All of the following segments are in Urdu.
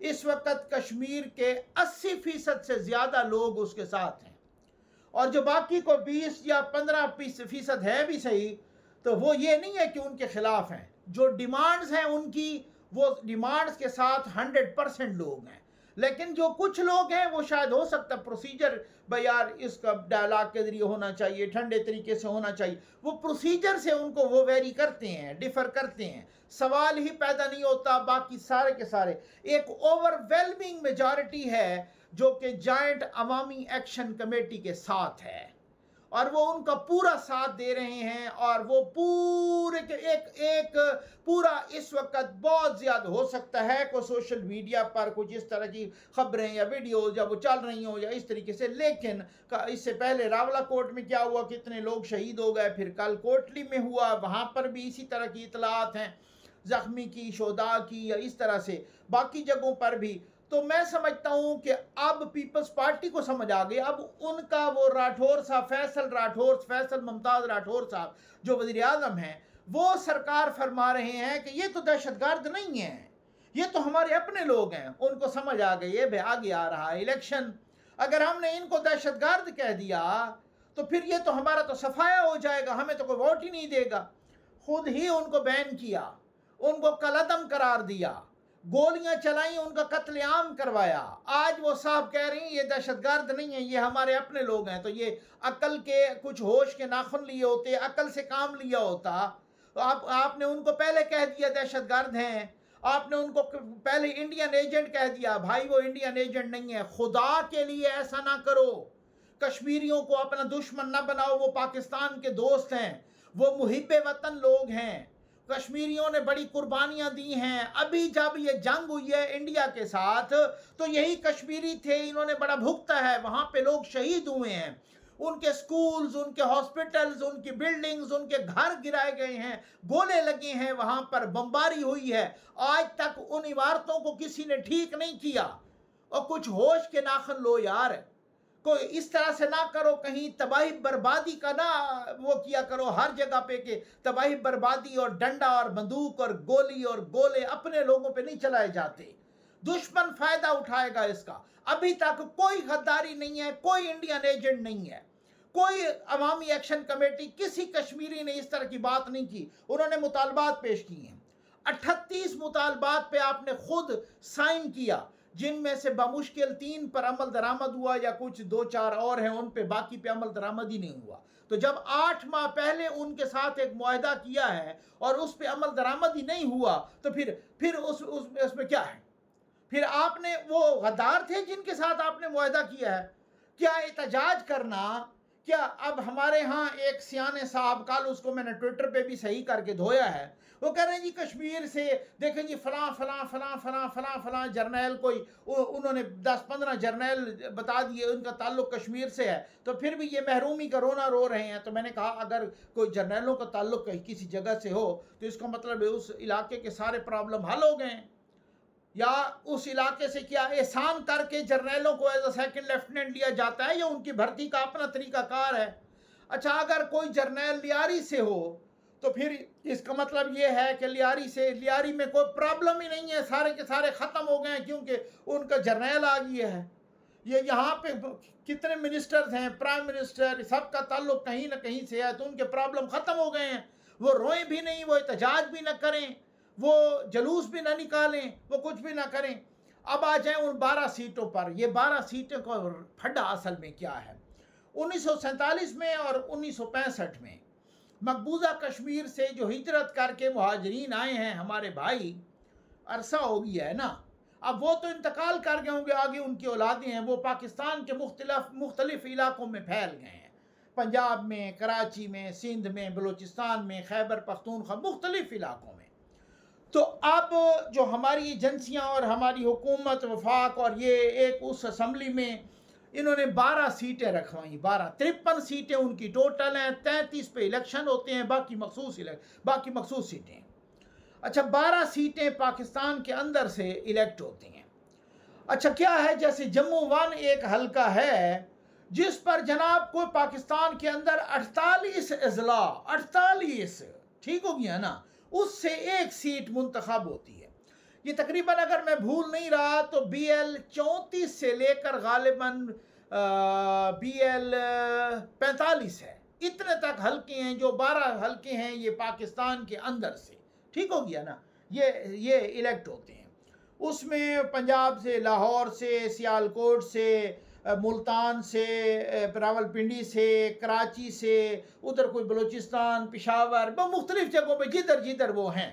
اس وقت کشمیر کے 80% سے زیادہ لوگ اس کے ساتھ ہیں، اور جو باقی کو 20 یا 15% ہے بھی صحیح، تو وہ یہ نہیں ہے کہ ان کے خلاف ہیں، جو ڈیمانڈز ہیں ان کی، وہ ڈیمانڈز کے ساتھ 100% لوگ ہیں۔ لیکن جو کچھ لوگ ہیں وہ شاید ہو سکتا ہے پروسیجر بھائی یار اس کا ڈائلاگ کے ذریعے ہونا چاہیے، ٹھنڈے طریقے سے ہونا چاہیے، وہ پروسیجر سے ان کو وہ ویری کرتے ہیں، ڈیفر کرتے ہیں، سوال ہی پیدا نہیں ہوتا۔ باقی سارے کے سارے ایک اوور ویلمنگ میجارٹی ہے جو کہ جوائنٹ عوامی ایکشن کمیٹی کے ساتھ ہے، اور وہ ان کا پورا ساتھ دے رہے ہیں، اور وہ پورے ایک پورا اس وقت بہت زیادہ ہو سکتا ہے کوئی سوشل میڈیا پر کچھ اس طرح کی خبریں یا ویڈیوز جب وہ چل رہی ہوں یا اس طریقے سے، لیکن اس سے پہلے راولہ کوٹ میں کیا ہوا، کتنے لوگ شہید ہو گئے، پھر کل کوٹلی میں ہوا، وہاں پر بھی اسی طرح کی اطلاعات ہیں، زخمی کی، شہداء کی، یا اس طرح سے باقی جگہوں پر بھی۔ تو میں سمجھتا ہوں کہ اب پیپلز پارٹی کو سمجھ آ گئی، اب ان کا وہ راٹھور صاحب فیصل ممتاز راٹھور صاحب جو وزیر اعظم ہیں، وہ سرکار فرما رہے ہیں کہ یہ تو دہشت گرد نہیں ہیں، یہ تو ہمارے اپنے لوگ ہیں۔ ان کو سمجھ آ گئی ہے آگے آ رہا ہے الیکشن، اگر ہم نے ان کو دہشت گرد کہہ دیا تو پھر یہ تو ہمارا تو صفایا ہو جائے گا، ہمیں تو کوئی ووٹ ہی نہیں دے گا۔ خود ہی ان کو بین کیا، ان کو کالعدم قرار دیا، گولیاں چلائیں، ان کا قتل عام کروایا۔ آج وہ صاحب کہہ رہی ہیں یہ دہشت گرد نہیں ہیں، یہ ہمارے اپنے لوگ ہیں۔ تو یہ عقل کے کچھ ہوش کے ناخن لیے ہوتے، عقل سے کام لیا ہوتا، آپ نے ان کو پہلے کہہ دیا دہشت گرد ہیں، آپ نے ان کو پہلے انڈین ایجنٹ کہہ دیا۔ بھائی وہ انڈین ایجنٹ نہیں ہے، خدا کے لیے ایسا نہ کرو، کشمیریوں کو اپنا دشمن نہ بناؤ، وہ پاکستان کے دوست ہیں، وہ محب وطن لوگ ہیں، کشمیریوں نے بڑی قربانیاں دی ہیں۔ ابھی جب یہ جنگ ہوئی ہے انڈیا کے ساتھ تو یہی کشمیری تھے، انہوں نے بڑا بھگتا ہے، وہاں پہ لوگ شہید ہوئے ہیں، ان کے سکولز، ان کے ہاسپٹلز، ان کی بلڈنگز، ان کے گھر گرائے گئے ہیں، گولے لگے ہیں، وہاں پر بمباری ہوئی ہے، آج تک ان عمارتوں کو کسی نے ٹھیک نہیں کیا۔ اور کچھ ہوش کے ناخن لو یار، کوئی اس طرح سے نہ کرو، کہیں تباہی بربادی کا نہ وہ کیا کرو ہر جگہ پہ کہ تباہی بربادی اور ڈنڈا اور بندوق اور گولی اور گولے اپنے لوگوں پہ نہیں چلائے جاتے، دشمن فائدہ اٹھائے گا اس کا۔ ابھی تک کوئی غداری نہیں ہے، کوئی انڈین ایجنٹ نہیں ہے، کوئی عوامی ایکشن کمیٹی، کسی کشمیری نے اس طرح کی بات نہیں کی۔ انہوں نے مطالبات پیش کیے ہیں، 38 مطالبات پہ آپ نے خود سائن کیا، جن میں سے بمشکل 3 پر عمل درآمد ہوا، یا کچھ 2-4 اور ہیں ان پہ، باقی پہ عمل درآمد ہی نہیں ہوا۔ تو جب 8 ماہ پہلے ان کے ساتھ ایک معاہدہ کیا ہے اور اس پہ عمل درآمد ہی نہیں ہوا، تو پھر اس میں کیا ہے؟ پھر آپ نے وہ غدار تھے جن کے ساتھ آپ نے معاہدہ کیا ہے؟ کیا احتجاج کرنا؟ کیا اب ہمارے ہاں ایک سیانے صاحب، کل اس کو میں نے ٹویٹر پہ بھی صحیح کر کے دھویا ہے، وہ کہہ رہے ہیں جی کشمیر سے دیکھیں جی فلاں فلاں فلاں فلاں فلاں فلاں جرنیل، کوئی انہوں نے 10-15 جرنیل بتا دیے ان کا تعلق کشمیر سے ہے، تو پھر بھی یہ محرومی کا رونا رو رہے ہیں۔ تو میں نے کہا اگر کوئی جرنیلوں کا تعلق کسی جگہ سے ہو تو اس کا مطلب ہے اس علاقے کے سارے پرابلم حل ہو گئے ہیں، یا اس علاقے سے کیا احسان کر کے جرنیلوں کو ایز اے سیکنڈ لیفٹیننٹ لیا جاتا ہے، یا ان کی بھرتی کا اپنا طریقہ کار ہے؟ اچھا اگر کوئی جرنیل لیاری سے ہو تو پھر اس کا مطلب یہ ہے کہ لیاری میں کوئی پرابلم ہی نہیں ہے، سارے کے سارے ختم ہو گئے ہیں کیونکہ ان کا جرنیل آ گیا ہے۔ یہ یہاں پہ کتنے منسٹرز ہیں، پرائم منسٹر، سب کا تعلق کہیں نہ کہیں سے ہے، تو ان کے پرابلم ختم ہو گئے ہیں، وہ روئیں بھی نہیں، وہ احتجاج بھی نہ کریں، وہ جلوس بھی نہ نکالیں، وہ کچھ بھی نہ کریں۔ اب آ جائیں ان 12 سیٹوں پر۔ یہ 12 سیٹوں کا پھڈا اصل میں کیا ہے؟ 1947 میں اور 1965 میں مقبوضہ کشمیر سے جو ہجرت کر کے مہاجرین آئے ہیں ہمارے بھائی، عرصہ ہو گیا ہے نا، اب وہ تو انتقال کر گئے ہوں گے، آگے ان کی اولادیں ہیں، وہ پاکستان کے مختلف علاقوں میں پھیل گئے ہیں، پنجاب میں، کراچی میں، سندھ میں، بلوچستان میں، خیبر پختونخوا، مختلف علاقوں میں۔ تو اب جو ہماری ایجنسیاں اور ہماری حکومت وفاق اور یہ ایک اس اسمبلی میں انہوں نے 12 سیٹیں رکھوائیں، 53 سیٹیں ان کی ٹوٹل ہیں، 33 پہ الیکشن ہوتے ہیں، باقی مخصوص سیٹیں۔ اچھا 12 سیٹیں پاکستان کے اندر سے الیکٹ ہوتی ہیں۔ اچھا کیا ہے، جیسے جموں 1 ایک حلقہ ہے جس پر جناب کوئی پاکستان کے اندر 48 اضلاع، 48 ٹھیک ہو گیا نا، اس سے ایک سیٹ منتخب ہوتی ہے۔ یہ تقریباً اگر میں بھول نہیں رہا تو BL 34 سے لے کر غالباً BL 45 ہے، اتنے تک حلقے ہیں، جو 12 حلقے ہیں یہ پاکستان کے اندر سے، ٹھیک ہو گیا نا، یہ الیکٹ ہوتے ہیں۔ اس میں پنجاب سے، لاہور سے، سیالکوٹ سے، ملتان سے، راولپنڈی سے، کراچی سے، ادھر کوئی بلوچستان، پشاور، مختلف جگہوں پہ جدھر جدھر وہ ہیں۔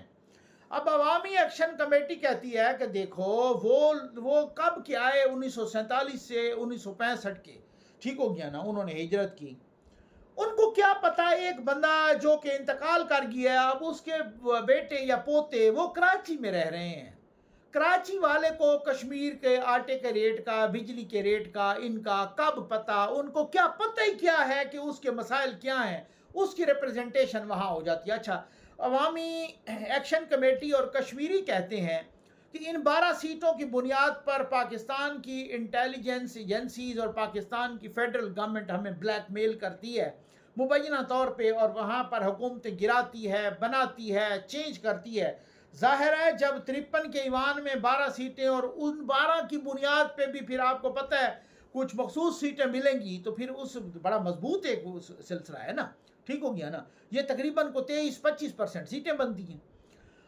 اب عوامی ایکشن کمیٹی کہتی ہے کہ دیکھو وہ کب کے آئے، 1947 سے 1965 کے، ٹھیک ہو گیا نا، انہوں نے ہجرت کی۔ ان کو کیا پتا ایک بندہ جو کہ انتقال کر گیا، اب اس کے بیٹے یا پوتے وہ کراچی میں رہ رہے ہیں، کراچی والے کو کشمیر کے آٹے کے ریٹ کا، بجلی کے ریٹ کا، ان کا کب پتا؟ ان کو کیا پتہ ہی کیا ہے کہ اس کے مسائل کیا ہیں؟ اس کی ریپریزنٹیشن وہاں ہو جاتی ہے۔ اچھا، عوامی ایکشن کمیٹی اور کشمیری کہتے ہیں کہ ان 12 سیٹوں کی بنیاد پر پاکستان کی انٹیلیجنس ایجنسیز اور پاکستان کی فیڈرل گورنمنٹ ہمیں بلیک میل کرتی ہے مبینہ طور پہ، اور وہاں پر حکومتیں گراتی ہے، بناتی ہے، چینج کرتی ہے۔ ظاہر ہے جب 53 کے ایوان میں 12 سیٹیں اور ان 12 کی بنیاد پہ بھی پھر آپ کو پتہ ہے کچھ مخصوص سیٹیں ملیں گی، تو پھر اس بڑا مضبوط ایک سلسلہ ہے نا، ٹھیک ہو گیا نا، یہ تقریباً کو 23-25% سیٹیں بنتی ہیں۔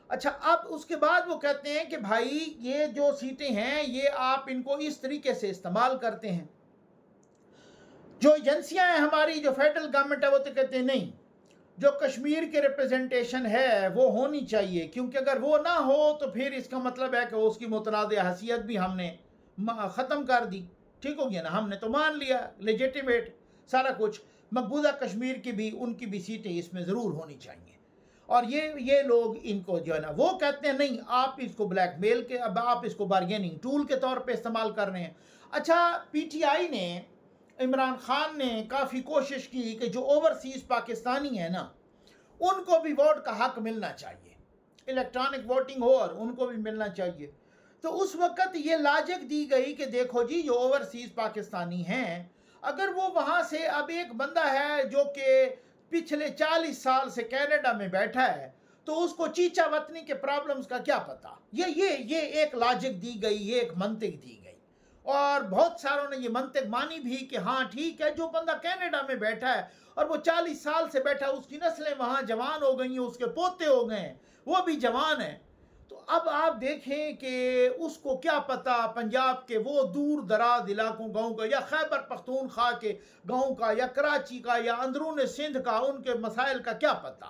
اچھا، اب اس کے بعد وہ کہتے ہیں کہ بھائی یہ جو سیٹیں ہیں یہ آپ ان کو اس طریقے سے استعمال کرتے ہیں۔ جو ایجنسیاں ہیں ہماری، جو فیڈرل گورنمنٹ ہے، وہ تو کہتے ہیں نہیں، جو کشمیر کے ریپریزنٹیشن ہے وہ ہونی چاہیے، کیونکہ اگر وہ نہ ہو تو پھر اس کا مطلب ہے کہ اس کی متنازع حیثیت بھی ہم نے ختم کر دی، ٹھیک ہو گیا نا، ہم نے تو مان لیا لیجیٹیمیٹ سارا کچھ، مقبوضہ کشمیر کی بھی، ان کی بھی سیٹیں اس میں ضرور ہونی چاہیے۔ اور یہ لوگ ان کو جو ہے نا وہ کہتے ہیں نہیں، آپ اس کو بلیک میل کے، اب آپ اس کو بارگیننگ ٹول کے طور پہ استعمال کر رہے ہیں۔ اچھا، PTI نے، عمران خان نے کافی کوشش کی کہ جو اوورسیز پاکستانی ہیں نا ان کو بھی ووٹ کا حق ملنا چاہیے، الیکٹرانک ووٹنگ ہو اور ان کو بھی ملنا چاہیے۔ تو اس وقت یہ لاجک دی گئی کہ دیکھو جی، جو اوورسیز پاکستانی ہیں، اگر وہ وہاں سے، اب ایک بندہ ہے جو کہ پچھلے 40 سال سے کینیڈا میں بیٹھا ہے، تو اس کو چیچا وطنی کے پرابلمز کا کیا پتا؟ یہ ایک لاجک دی گئی، یہ ایک منطق دی گئی، اور بہت ساروں نے یہ منطق مانی بھی کہ ہاں ٹھیک ہے، جو بندہ کینیڈا میں بیٹھا ہے اور وہ 40 سال سے بیٹھا، اس کی نسلیں وہاں جوان ہو گئی ہیں، اس کے پوتے ہو گئے ہیں، وہ بھی جوان ہیں، تو اب آپ دیکھیں کہ اس کو کیا پتا پنجاب کے وہ دور دراز علاقوں، گاؤں کا، یا خیبر پختونخوا کے گاؤں کا، یا کراچی کا، یا اندرون سندھ کا، ان کے مسائل کا کیا پتا؟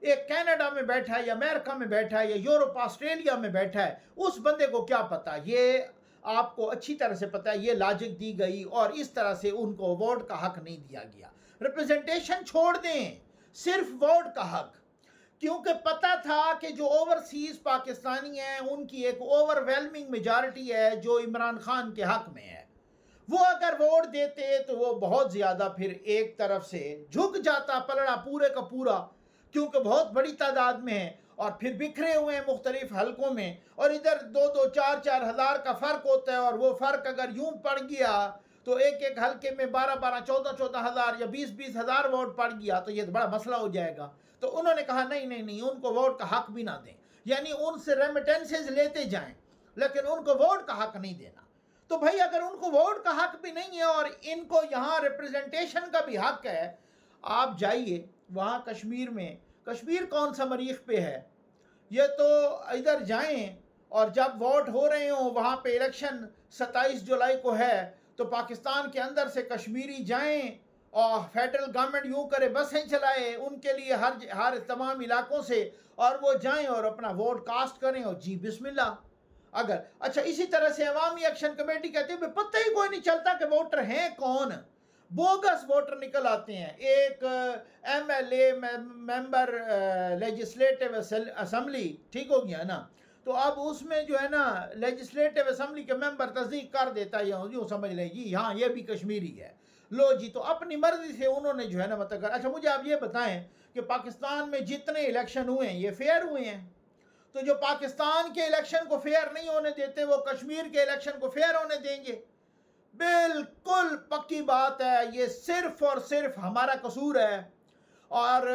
ایک کینیڈا میں بیٹھا ہے، یا امریکہ میں بیٹھا ہے، یا یورپ آسٹریلیا میں بیٹھا ہے، اس بندے کو کیا پتا؟ یہ آپ کو اچھی طرح سے پتا ہے، یہ لاجک دی گئی، اور اس طرح سے ان کو ووٹ کا حق نہیں دیا گیا۔ ریپریزنٹیشن چھوڑ دیں، صرف ووٹ کا حق، کیونکہ پتا تھا کہ جو اوورسیز پاکستانی ہیں ان کی ایک اوور ویلمنگ میجارٹی ہے جو عمران خان کے حق میں ہے، وہ اگر ووٹ دیتے تو وہ بہت زیادہ پھر ایک طرف سے جھک جاتا پلڑا پورے کا پورا، کیونکہ بہت بڑی تعداد میں ہے اور پھر بکھرے ہوئے ہیں مختلف حلقوں میں، اور ادھر 2-2 4-4 ہزار کا فرق ہوتا ہے، اور وہ فرق اگر یوں پڑ گیا تو ایک حلقے میں 12-12 14-14 ہزار یا 20-20 ہزار ووٹ پڑ گیا تو یہ بڑا مسئلہ ہو جائے گا۔ تو انہوں نے کہا نہیں، ان کو ووٹ کا حق بھی نہ دیں، یعنی ان سے ریمیٹنسز لیتے جائیں لیکن ان کو ووٹ کا حق نہیں دینا۔ تو بھائی اگر ان کو ووٹ کا حق بھی نہیں ہے اور ان کو یہاں ریپریزنٹیشن کا بھی حق ہے، آپ جائیے وہاں کشمیر میں، کشمیر کون سا مریخ پہ ہے؟ یہ تو ادھر جائیں اور جب ووٹ ہو رہے ہوں، وہاں پہ الیکشن 27 جولائی کو ہے، تو پاکستان کے اندر سے کشمیری جائیں اور فیڈرل گورنمنٹ یوں کرے بسیں چلائے ان کے لیے ہر تمام علاقوں سے، اور وہ جائیں اور اپنا ووٹ کاسٹ کریں، اور جی بسم اللہ۔ اگر اچھا، اسی طرح سے عوامی ایکشن کمیٹی کہتے ہیں پتہ ہی کوئی نہیں چلتا کہ ووٹر ہیں کون، بوگس ووٹر نکل آتے ہیں۔ ایک MLA ممبر لیجسلیٹو اسمبلی، ٹھیک ہو گیا نا، تو اب اس میں جو ہے نا لیجسلیٹو اسمبلی کے ممبر تصدیق کر دیتا ہے، یوں سمجھ لیں جی ہاں یہ بھی کشمیری ہے، لو جی، تو اپنی مرضی سے انہوں نے جو ہے نا مطلب کر۔ اچھا، مجھے آپ یہ بتائیں کہ پاکستان میں جتنے الیکشن ہوئے ہیں یہ فیئر ہوئے ہیں؟ تو جو پاکستان کے الیکشن کو فیئر نہیں ہونے دیتے وہ کشمیر کے الیکشن کو فیئر ہونے دیں گے؟ بالکل پکی بات ہے، یہ صرف اور صرف ہمارا قصور ہے، اور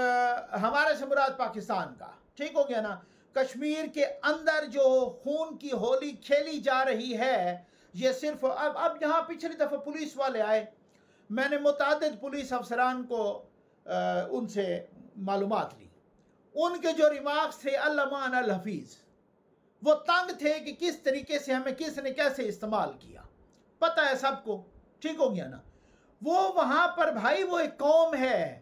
ہمارے سے مراد پاکستان کا، ٹھیک ہو گیا نا۔ کشمیر کے اندر جو خون کی ہولی کھیلی جا رہی ہے، یہ صرف اب یہاں پچھلی دفعہ پولیس والے آئے، میں نے متعدد پولیس افسران کو ان سے معلومات لی، ان کے جو ریمارکس تھے علامہ الحفیظ، وہ تنگ تھے کہ کس طریقے سے ہمیں کس نے کیسے استعمال کیا، پتہ ہے سب کو، ٹھیک ہو گیا نا۔ وہ وہاں پر بھائی وہ ایک قوم ہے،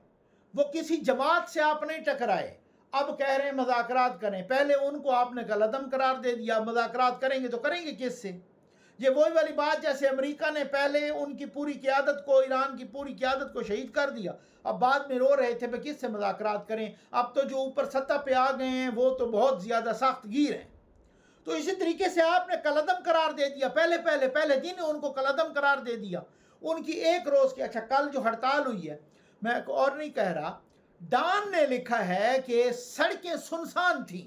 وہ کسی جماعت سے آپ نہیں ٹکرائے، اب کہہ رہے ہیں مذاکرات کریں، پہلے ان کو آپ نے کالعدم قرار دے دیا، مذاکرات کریں گے تو کریں گے کس سے؟ یہ وہی والی بات جیسے امریکہ نے پہلے ان کی پوری قیادت کو، ایران کی پوری قیادت کو شہید کر دیا، اب بعد میں رو رہے تھے کہ کس سے مذاکرات کریں، اب تو جو اوپر سطح پہ آ گئے ہیں وہ تو بہت زیادہ سخت گیر ہیں۔ تو اسی طریقے سے آپ نے کالعدم قرار دے دیا، پہلے دن ان کو کالعدم قرار دے دیا، ان کی ایک روز کی، اچھا کل جو ہڑتال ہوئی ہے، میں اور نہیں کہہ رہا، ڈان نے لکھا ہے کہ سڑکیں سنسان تھیں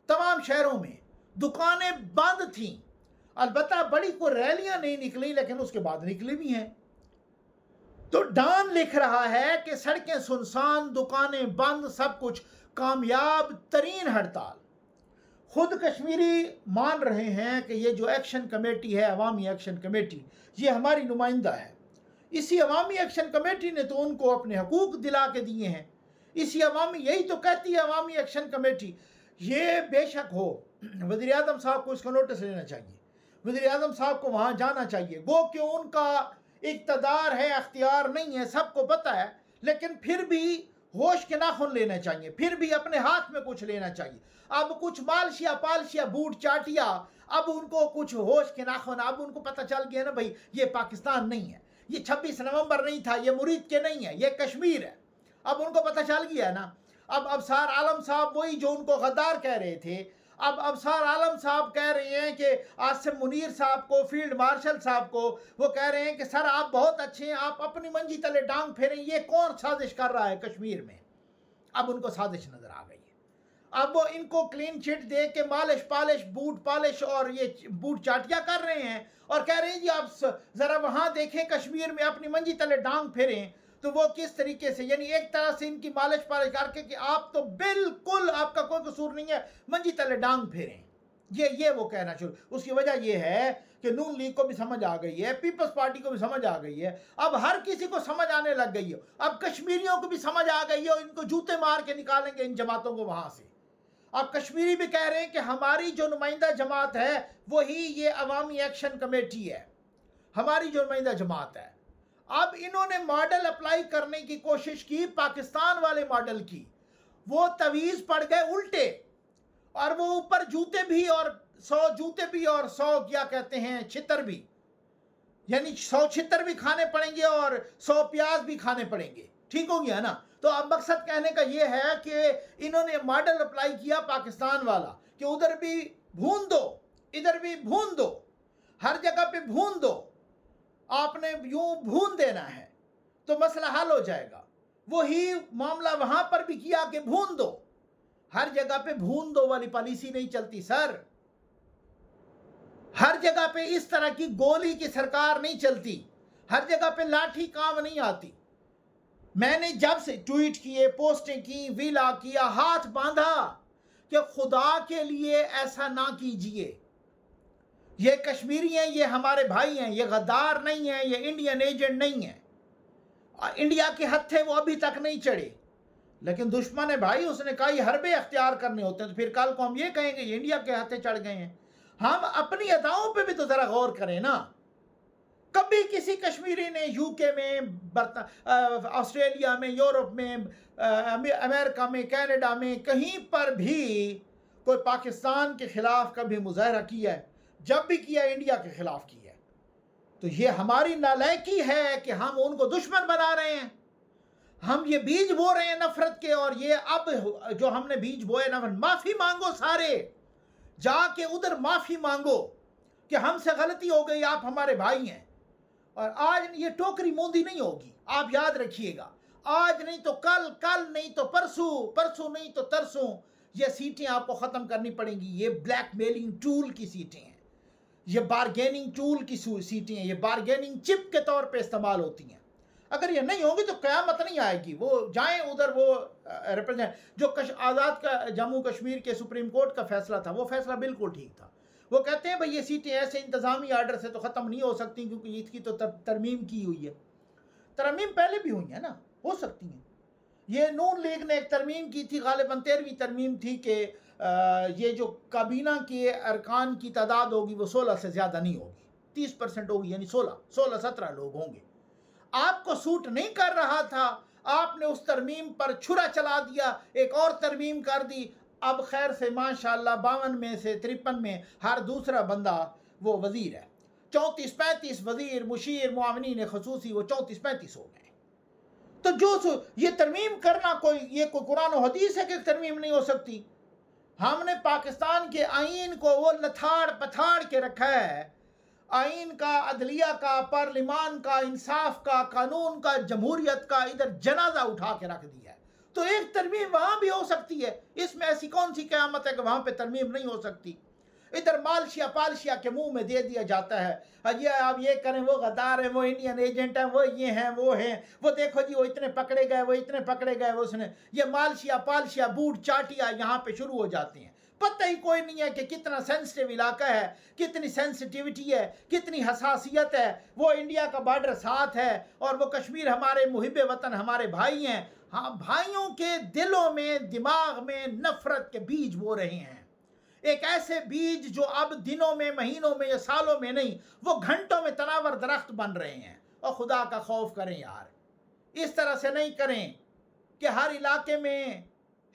تمام شہروں میں، دکانیں بند تھیں، البتہ بڑی کوئی ریلیاں نہیں نکلی لیکن اس کے بعد نکلی بھی ہیں۔ تو ڈان لکھ رہا ہے کہ سڑکیں سنسان، دکانیں بند، سب کچھ، کامیاب ترین ہڑتال۔ خود کشمیری مان رہے ہیں کہ یہ جو ایکشن کمیٹی ہے، عوامی ایکشن کمیٹی، یہ ہماری نمائندہ ہے، اسی عوامی ایکشن کمیٹی نے تو ان کو اپنے حقوق دلا کے دیے ہیں، اسی یہی تو کہتی ہے عوامی ایکشن کمیٹی۔ یہ بے شک ہو، وزیر اعظم صاحب کو اس کا نوٹس لینا چاہیے، وزیر اعظم صاحب کو وہاں جانا چاہیے، گو کہ ان کا اقتدار ہے، اختیار نہیں ہے، سب کو پتہ ہے، لیکن پھر بھی ہوش کے ناخن لینا چاہیے، پھر بھی اپنے ہاتھ میں کچھ لینا چاہیے۔ اب کچھ مالشیا پالشیا بوٹ چاٹیا، اب ان کو کچھ ہوش کے ناخن، اب ان کو پتہ چل گیا نا بھائی یہ پاکستان نہیں ہے، یہ 26 نومبر نہیں تھا، یہ مرید کے نہیں ہے، یہ کشمیر ہے، اب ان کو پتہ چل گیا نا۔ اب ابصار عالم صاحب وہی جو ان کو غدار کہہ رہے تھے، اب ابصار عالم صاحب کہہ رہے ہیں کہ عاصم منیر صاحب کو، فیلڈ مارشل صاحب کو، وہ کہہ رہے ہیں کہ سر آپ بہت اچھے ہیں، آپ اپنی منجی تلے ڈانگ پھیریں، یہ کون سازش کر رہا ہے کشمیر میں؟ اب ان کو سازش نظر آ گئی ہے، اب وہ ان کو کلین چٹ دے کے مالش پالش، بوٹ پالش اور یہ بوٹ چاٹیا کر رہے ہیں، اور کہہ رہے ہیں جی آپ ذرا وہاں دیکھیں کشمیر میں اپنی منجی تلے ڈانگ پھیریں، تو وہ کس طریقے سے، یعنی ایک طرح سے ان کی مالش پالش کر کے کہ آپ تو بالکل آپ کا کوئی قصور نہیں ہے، منجی تلے ڈانگ پھیریں، یہ وہ کہنا شروع۔ اس کی وجہ یہ ہے کہ نون لیگ کو بھی سمجھ آ گئی ہے، پیپلز پارٹی کو بھی سمجھ آ گئی ہے، اب ہر کسی کو سمجھ آنے لگ گئی ہے، اب کشمیریوں کو بھی سمجھ آ گئی ہے، اور ان کو جوتے مار کے نکالیں گے ان جماعتوں کو وہاں سے۔ اب کشمیری بھی کہہ رہے ہیں کہ ہماری جو نمائندہ جماعت ہے وہی یہ عوامی ایکشن کمیٹی ہے، ہماری جو نمائندہ جماعت ہے۔ اب انہوں نے ماڈل اپلائی کرنے کی کوشش کی، پاکستان والے ماڈل کی، وہ تویز پڑ گئے الٹے، اور وہ اوپر جوتے بھی، اور 100 جوتے بھی، اور 100 کیا کہتے ہیں چھتر بھی، یعنی 100 چھتر بھی کھانے پڑیں گے اور 100 پیاز بھی کھانے پڑیں گے، ٹھیک ہو گیا نا۔ تو اب مقصد کہنے کا یہ ہے کہ انہوں نے ماڈل اپلائی کیا پاکستان والا، کہ ادھر بھی بھون دو، ادھر بھی بھون دو، ہر جگہ پہ بھون دو، آپ نے یوں بھون دینا ہے تو مسئلہ حل ہو جائے گا۔ وہی معاملہ وہاں پر بھی کیا کہ بھون دو، ہر جگہ پہ بھون دو والی پالیسی نہیں چلتی سر، ہر جگہ پہ اس طرح کی گولی کی سرکار نہیں چلتی، ہر جگہ پہ لاٹھی کام نہیں آتی۔ میں نے جب سے ٹویٹ کیے، پوسٹیں کی، ویلا کیا، ہاتھ باندھا کہ خدا کے لیے ایسا نہ کیجئے، یہ کشمیری ہیں، یہ ہمارے بھائی ہیں، یہ غدار نہیں ہیں، یہ انڈین ایجنٹ نہیں ہیں، انڈیا کے ہتھے وہ ابھی تک نہیں چڑھے، لیکن دشمن ہے بھائی، اس نے کہا یہ حربے اختیار کرنے ہوتے ہیں، تو پھر کل کو ہم یہ کہیں گے یہ انڈیا کے ہتھے چڑھ گئے ہیں۔ ہم اپنی اداؤں پہ بھی تو ذرا غور کریں نا۔ کبھی کسی کشمیری نے یو کے میں، آسٹریلیا میں، یورپ میں، امریکہ میں، کینیڈا میں، کہیں پر بھی کوئی پاکستان کے خلاف کبھی مظاہرہ کیا ہے؟ جب بھی کیا انڈیا کے خلاف کیا ہے۔ تو یہ ہماری نالائکی ہے کہ ہم ان کو دشمن بنا رہے ہیں، ہم یہ بیج بو رہے ہیں نفرت کے، اور یہ اب جو ہم نے بیج بوئے نفرت، معافی مانگو سارے، جا کے ادھر معافی مانگو کہ ہم سے غلطی ہو گئی، آپ ہمارے بھائی ہیں۔ اور آج یہ ٹوکری موندی نہیں ہوگی، آپ یاد رکھیے گا، آج نہیں تو کل، کل نہیں تو پرسوں، پرسوں نہیں تو ترسوں، یہ سیٹیں آپ کو ختم کرنی پڑیں گی۔ یہ بلیک میلنگ ٹول کی سیٹیں ہیں، یہ بارگیننگ ٹول کی سیٹیں ہیں، یہ بارگیننگ چپ کے طور پہ استعمال ہوتی ہیں۔ اگر یہ نہیں ہوگی تو قیامت نہیں آئے گی. وہ جائیں ادھر, وہ ریپرزینٹ جو آزاد کا جموں کشمیر کے سپریم کورٹ کا فیصلہ تھا, وہ فیصلہ بالکل ٹھیک تھا. وہ کہتے ہیں بھئی یہ سیٹیں ایسے انتظامی آرڈر سے تو ختم نہیں ہو سکتی کیونکہ اس کی تو ترمیم کی ہوئی ہے. ترمیم پہلے بھی ہوئی ہیں نا, ہو سکتی ہیں. یہ نون لیگ نے ایک ترمیم کی تھی, غالباً 13ویں ترمیم تھی کہ یہ جو کابینہ کے ارکان کی تعداد ہوگی وہ 16 سے زیادہ نہیں ہوگی, 30% ہوگی, یعنی 16-17 لوگ ہوں گے. آپ کو سوٹ نہیں کر رہا تھا, آپ نے اس ترمیم پر چھرا چلا دیا, ایک اور ترمیم کر دی. اب خیر سے ماشاءاللہ 52 میں سے 53 میں ہر دوسرا بندہ وہ وزیر ہے. 34-35 وزیر, مشیر, معاونین خصوصی وہ 34-35 ہو گئے. تو جو یہ ترمیم کرنا یہ کوئی قرآن و حدیث ہے کہ ترمیم نہیں ہو سکتی. ہم نے پاکستان کے آئین کو وہ لتھاڑ پتھاڑ کے رکھا ہے. آئین کا, عدلیہ کا, پارلیمان کا, انصاف کا, قانون کا, جمہوریت کا ادھر جنازہ اٹھا کے رکھ دیا ہے. تو ایک ترمیم وہاں بھی ہو سکتی ہے. اس میں ایسی کون سی قیامت ہے کہ وہاں پہ ترمیم نہیں ہو سکتی. ادھر مالشیا پالشیا کے منہ میں دے دیا جاتا ہے, یہ آپ یہ کریں, وہ غدار ہیں, وہ انڈین ایجنٹ ہیں, وہ یہ ہیں, وہ دیکھو جی وہ اتنے پکڑے گئے, وہ اتنے پکڑے گئے, وہ اس نے یہ مالشیا پالشیا بوٹ چاٹیا یہاں پہ شروع ہو جاتے ہیں. پتہ ہی کوئی نہیں ہے کہ کتنا سینسٹیو علاقہ ہے, کتنی سینسٹیوٹی ہے, کتنی حساسیت ہے. وہ انڈیا کا بارڈر ساتھ ہے اور وہ کشمیر ہمارے محب وطن ہمارے بھائی ہیں. ہاں, بھائیوں کے دلوں میں, دماغ میں نفرت کے بیج بو رہے ہیں. ایک ایسے بیج جو اب دنوں میں, مہینوں میں یا سالوں میں نہیں, وہ گھنٹوں میں تناور درخت بن رہے ہیں. اور خدا کا خوف کریں یار, اس طرح سے نہیں کریں کہ ہر علاقے میں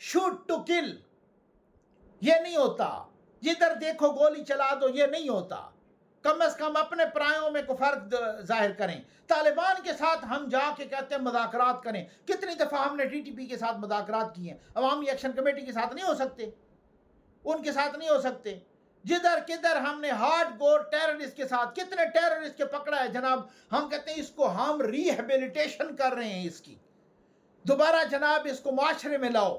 شوٹ ٹو کل, یہ نہیں ہوتا. جدھر دیکھو گولی چلا دو, یہ نہیں ہوتا. کم از کم اپنے پرایوں میں کو فرق ظاہر کریں. طالبان کے ساتھ ہم جا کے کہتے ہیں مذاکرات کریں. کتنی دفعہ ہم نے TTP کے ساتھ مذاکرات کی ہیں, عوامی ایکشن کمیٹی کے ساتھ نہیں ہو سکتے, ان کے ساتھ نہیں ہو سکتے. جدھر کدھر ہم نے ہارڈ کور ٹیررسٹ کے ساتھ, کتنے ٹیررسٹ کے پکڑا ہے جناب. ہم کہتے ہیں اس کو ہم ریہیبلیٹیشن کر رہے ہیں, اس کی دوبارہ جناب اس کو معاشرے میں لاؤ.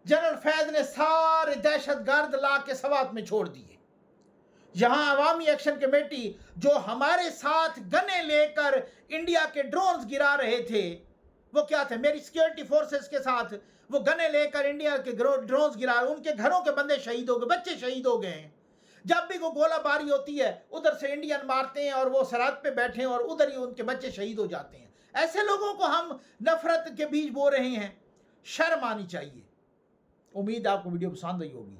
جنرل فیض نے سارے دہشت گرد لا کے سوات میں چھوڑ دیے. یہاں عوامی ایکشن کمیٹی جو ہمارے ساتھ گنے لے کر انڈیا کے ڈرونز گرا رہے تھے, وہ کیا تھے, میری سیکیورٹی فورسز کے ساتھ وہ گنے لے کر انڈیا کے ڈرونز گرا, ان کے گھروں کے بندے شہید ہو گئے, بچے شہید ہو گئے ہیں. جب بھی وہ گولہ باری ہوتی ہے ادھر سے انڈین مارتے ہیں اور وہ سرحد پہ بیٹھے ہیں اور ادھر ہی ان کے بچے شہید ہو جاتے ہیں. ایسے لوگوں کو ہم نفرت کے بیج بو رہے ہیں. شرم آنی چاہیے. امید آپ کو ویڈیو پسند آئی ہوگی.